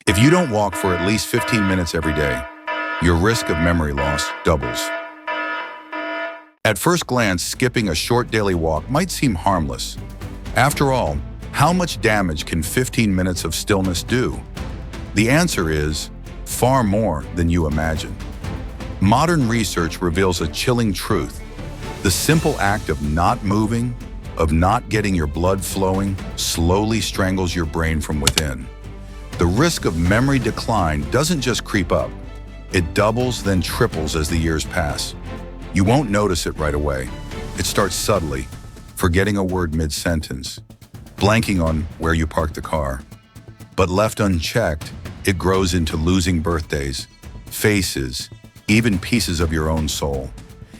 If you don't walk for at least 15 minutes every day, your risk of memory loss doubles. At first glance, skipping a short daily walk might seem harmless. After all, how much damage can 15 minutes of stillness do? The answer is far more than you imagine. Modern research reveals a chilling truth. The simple act of not moving, of not getting your blood flowing, slowly strangles your brain from within. The risk of memory decline doesn't just creep up. It doubles, then triples as the years pass. You won't notice it right away. It starts subtly, forgetting a word mid-sentence, blanking on where you parked the car. But left unchecked, it grows into losing birthdays, faces, even pieces of your own soul.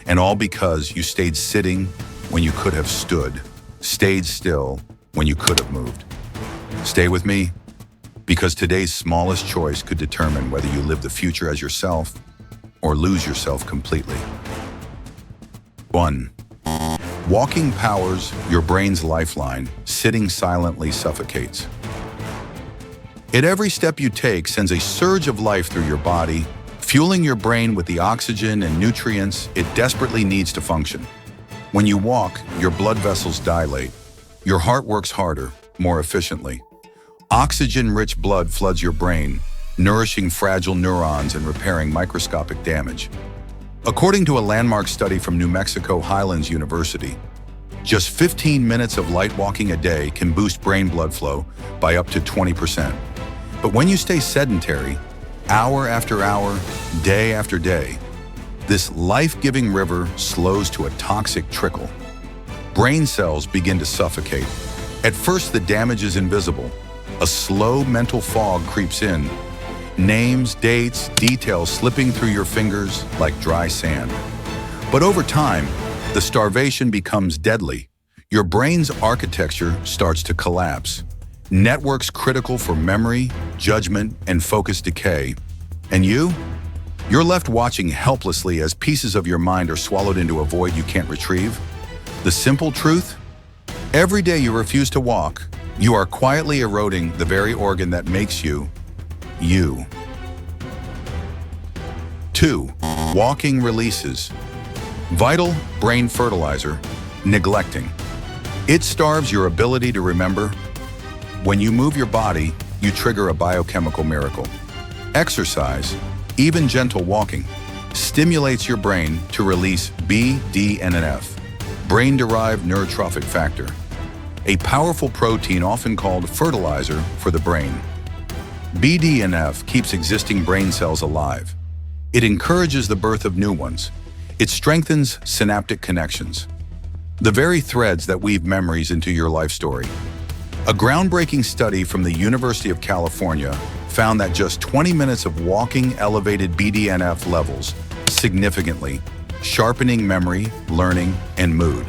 And all because you stayed sitting when you could have stood, stayed still when you could have moved. Stay with me, because today's smallest choice could determine whether you live the future as yourself or lose yourself completely. 1. Walking powers your brain's lifeline. Sitting silently suffocates. At every step you take sends a surge of life through your body, fueling your brain with the oxygen and nutrients it desperately needs to function. When you walk, your blood vessels dilate. Your heart works harder, more efficiently. Oxygen-rich blood floods your brain, nourishing fragile neurons and repairing microscopic damage. According to a landmark study from New Mexico Highlands University, just 15 minutes of light walking a day can boost brain blood flow by up to 20%. But when you stay sedentary, hour after hour, day after day, this life-giving river slows to a toxic trickle. Brain cells begin to suffocate. At first, the damage is invisible. A slow mental fog creeps in. Names, dates, details slipping through your fingers like dry sand. But over time, the starvation becomes deadly. Your brain's architecture starts to collapse. Networks critical for memory, judgment, and focus decay. And you're left watching helplessly as pieces of your mind are swallowed into a void you can't retrieve. The simple truth? Every day you refuse to walk, you are quietly eroding the very organ that makes you, you. 2. Walking releases vital brain fertilizer, neglecting. It starves your ability to remember. When you move your body, you trigger a biochemical miracle. Exercise, even gentle walking, stimulates your brain to release BDNF, brain-derived neurotrophic factor, a powerful protein often called fertilizer for the brain. BDNF keeps existing brain cells alive. It encourages the birth of new ones. It strengthens synaptic connections, the very threads that weave memories into your life story. A groundbreaking study from the University of California found that just 20 minutes of walking elevated BDNF levels significantly, sharpening memory, learning, and mood.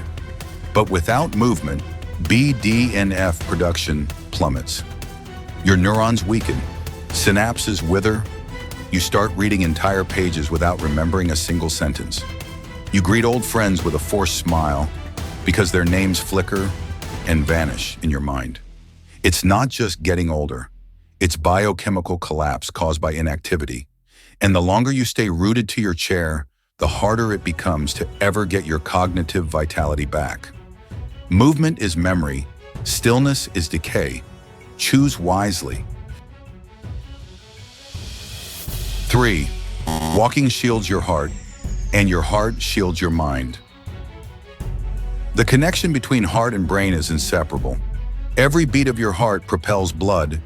But without movement, BDNF production plummets. Your neurons weaken, synapses wither, you start reading entire pages without remembering a single sentence. You greet old friends with a forced smile because their names flicker and vanish in your mind. It's not just getting older, it's biochemical collapse caused by inactivity. And the longer you stay rooted to your chair, the harder it becomes to ever get your cognitive vitality back. Movement is memory, stillness is decay. Choose wisely. 3. Walking shields your heart, and your heart shields your mind. The connection between heart and brain is inseparable. Every beat of your heart propels blood,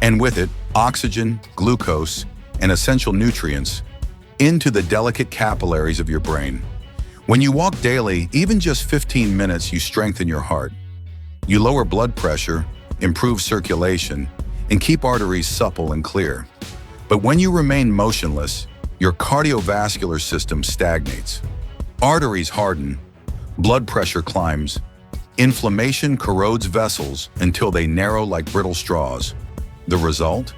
and with it, oxygen, glucose, and essential nutrients into the delicate capillaries of your brain. When you walk daily, even just 15 minutes, you strengthen your heart. You lower blood pressure, improve circulation, and keep arteries supple and clear. But when you remain motionless, your cardiovascular system stagnates. Arteries harden, blood pressure climbs, inflammation corrodes vessels until they narrow like brittle straws. The result?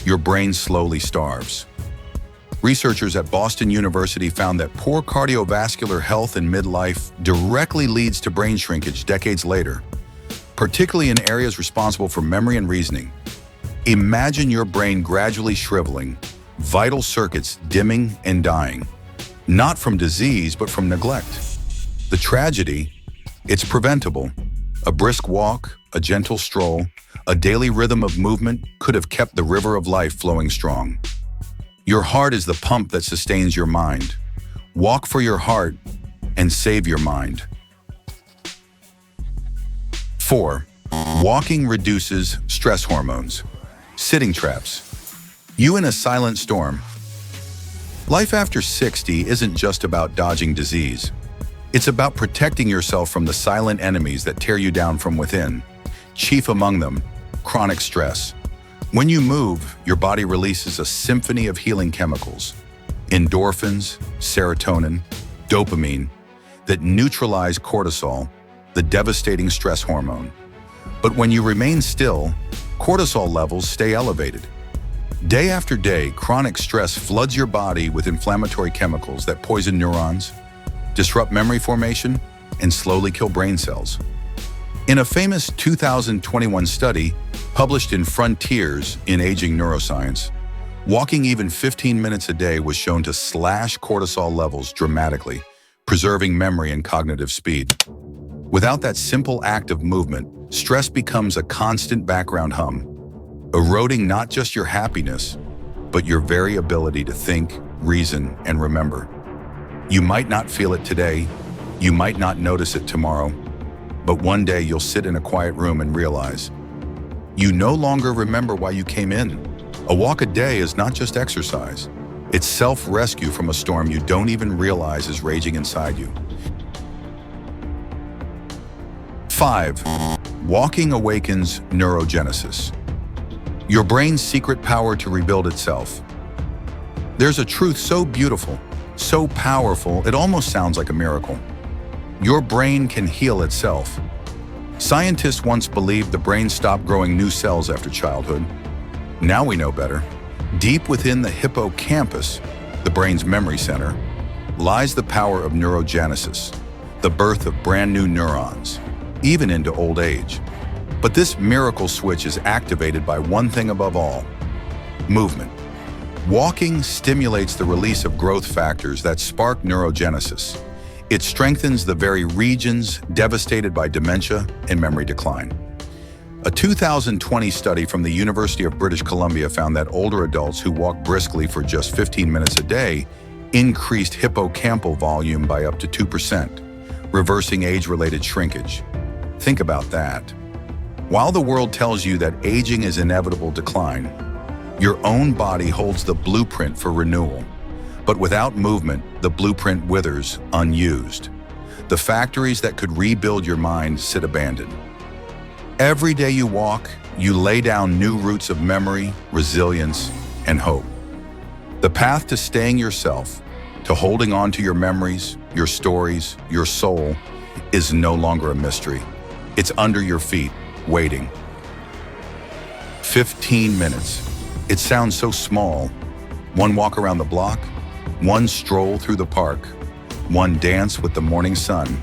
Your brain slowly starves. Researchers at Boston University found that poor cardiovascular health in midlife directly leads to brain shrinkage decades later, particularly in areas responsible for memory and reasoning. Imagine your brain gradually shriveling, vital circuits dimming and dying, not from disease, but from neglect. The tragedy, it's preventable. A brisk walk, a gentle stroll, a daily rhythm of movement could have kept the river of life flowing strong. Your heart is the pump that sustains your mind. Walk for your heart and save your mind. 4. Walking reduces stress hormones. Sitting traps. You in a silent storm. Life after 60 isn't just about dodging disease. It's about protecting yourself from the silent enemies that tear you down from within. Chief among them, chronic stress. When you move, your body releases a symphony of healing chemicals. Endorphins, serotonin, dopamine, that neutralize cortisol, the devastating stress hormone. But when you remain still, cortisol levels stay elevated. Day after day, chronic stress floods your body with inflammatory chemicals that poison neurons, disrupt memory formation, and slowly kill brain cells. In a famous 2021 study published in Frontiers in Aging Neuroscience, walking even 15 minutes a day was shown to slash cortisol levels dramatically, preserving memory and cognitive speed. Without that simple act of movement, stress becomes a constant background hum, eroding not just your happiness, but your very ability to think, reason, and remember. You might not feel it today, you might not notice it tomorrow, but one day you'll sit in a quiet room and realize you no longer remember why you came in. A walk a day is not just exercise. It's self-rescue from a storm you don't even realize is raging inside you. 5. Walking awakens neurogenesis. Your brain's secret power to rebuild itself. There's a truth so beautiful, so powerful, it almost sounds like a miracle. Your brain can heal itself. Scientists once believed the brain stopped growing new cells after childhood. Now we know better. Deep within the hippocampus, the brain's memory center, lies the power of neurogenesis, the birth of brand new neurons, even into old age. But this miracle switch is activated by one thing above all: movement. Walking stimulates the release of growth factors that spark neurogenesis. It strengthens the very regions devastated by dementia and memory decline. A 2020 study from the University of British Columbia found that older adults who walked briskly for just 15 minutes a day increased hippocampal volume by up to 2%, reversing age-related shrinkage. Think about that. While the world tells you that aging is inevitable decline, your own body holds the blueprint for renewal. But without movement, the blueprint withers unused. The factories that could rebuild your mind sit abandoned. Every day you walk, you lay down new roots of memory, resilience, and hope. The path to staying yourself, to holding on to your memories, your stories, your soul, is no longer a mystery. It's under your feet, waiting. 15 minutes. It sounds so small. One walk around the block, one stroll through the park, one dance with the morning sun.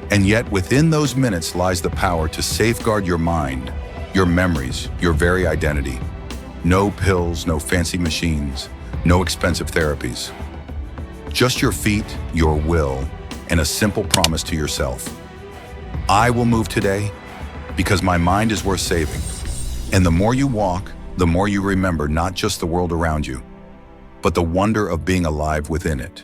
And yet within those minutes lies the power to safeguard your mind, your memories, your very identity. No pills, no fancy machines, no expensive therapies. Just your feet, your will, and a simple promise to yourself. I will move today because my mind is worth saving. And the more you walk, the more you remember not just the world around you, but the wonder of being alive within it.